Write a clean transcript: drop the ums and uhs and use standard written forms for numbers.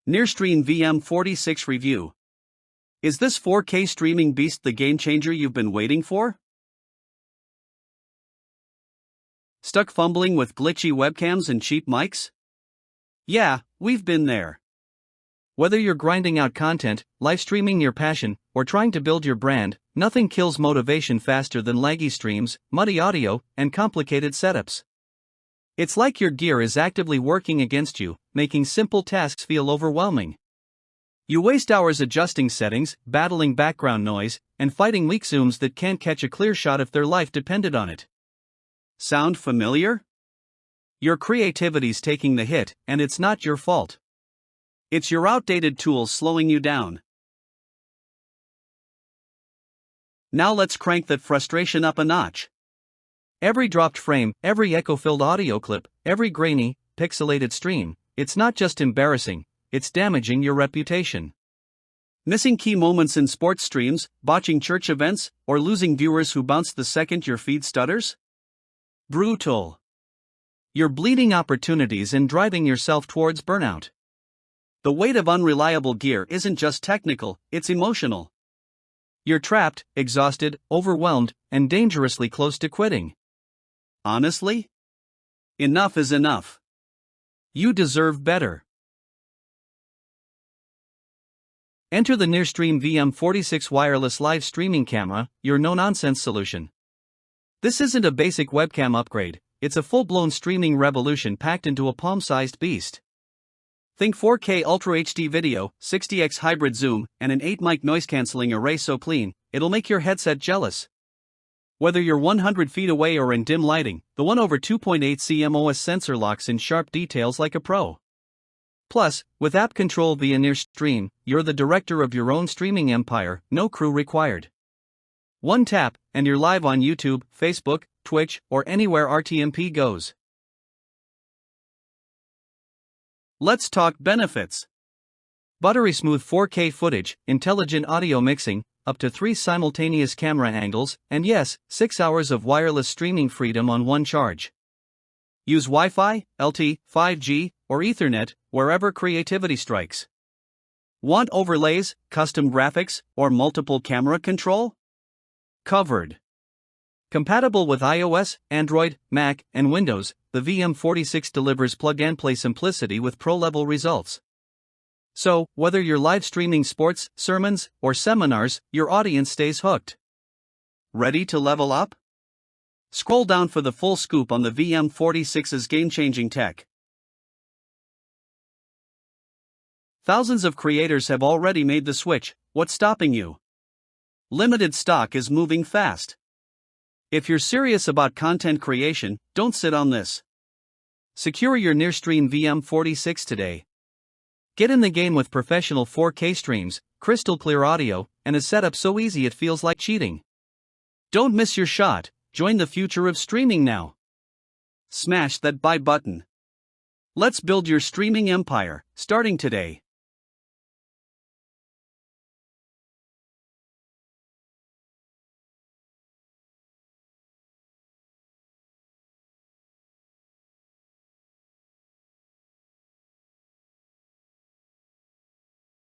NearStream VM46 review. Is this 4K streaming beast the game changer you've been waiting for? Stuck fumbling with glitchy webcams and cheap mics? Yeah, we've been there. Whether you're grinding out content, live streaming your passion, or trying to build your brand, nothing kills motivation faster than laggy streams, muddy audio, and complicated setups. It's like your gear is actively working against you, making simple tasks feel overwhelming. You waste hours adjusting settings, battling background noise, and fighting weak zooms that can't catch a clear shot if their life depended on it. Sound familiar? Your creativity's taking the hit, and it's not your fault. It's your outdated tools slowing you down. Now let's crank that frustration up a notch. Every dropped frame, every echo-filled audio clip, every grainy, pixelated stream, it's not just embarrassing, it's damaging your reputation. Missing key moments in sports streams, botching church events, or losing viewers who bounce the second your feed stutters? Brutal. You're bleeding opportunities and driving yourself towards burnout. The weight of unreliable gear isn't just technical, it's emotional. You're trapped, exhausted, overwhelmed, and dangerously close to quitting. Honestly? Enough is enough. You deserve better. Enter the NearStream VM46 wireless live streaming camera, your no-nonsense solution. This isn't a basic webcam upgrade, it's a full-blown streaming revolution packed into a palm-sized beast. Think 4K Ultra HD video, 60x hybrid zoom, and an 8-mic noise-canceling array so clean, it'll make your headset jealous. Whether you're 100 feet away or in dim lighting, the 1/2.8 cm OS sensor locks in sharp details like a pro. Plus, with app control via NearStream, you're the director of your own streaming empire, no crew required. One tap, and you're live on YouTube, Facebook, Twitch, or anywhere RTMP goes. Let's talk benefits. Buttery smooth 4K footage, intelligent audio mixing, up to 3 simultaneous camera angles, and yes, 6 hours of wireless streaming freedom on one charge. Use Wi-Fi, LTE, 5G, or Ethernet, wherever creativity strikes. Want overlays, custom graphics, or multiple camera control? Covered. Compatible with iOS, Android, Mac, and Windows, the VM46 delivers plug-and-play simplicity with pro-level results. So, whether you're live streaming sports, sermons, or seminars, your audience stays hooked. Ready to level up? Scroll down for the full scoop on the VM46's game-changing tech. Thousands of creators have already made the switch, what's stopping you? Limited stock is moving fast. If you're serious about content creation, don't sit on this. Secure your NearStream VM46 today. Get in the game with professional 4K streams, crystal clear audio, and a setup so easy it feels like cheating. Don't miss your shot, join the future of streaming now. Smash that buy button. Let's build your streaming empire, starting today.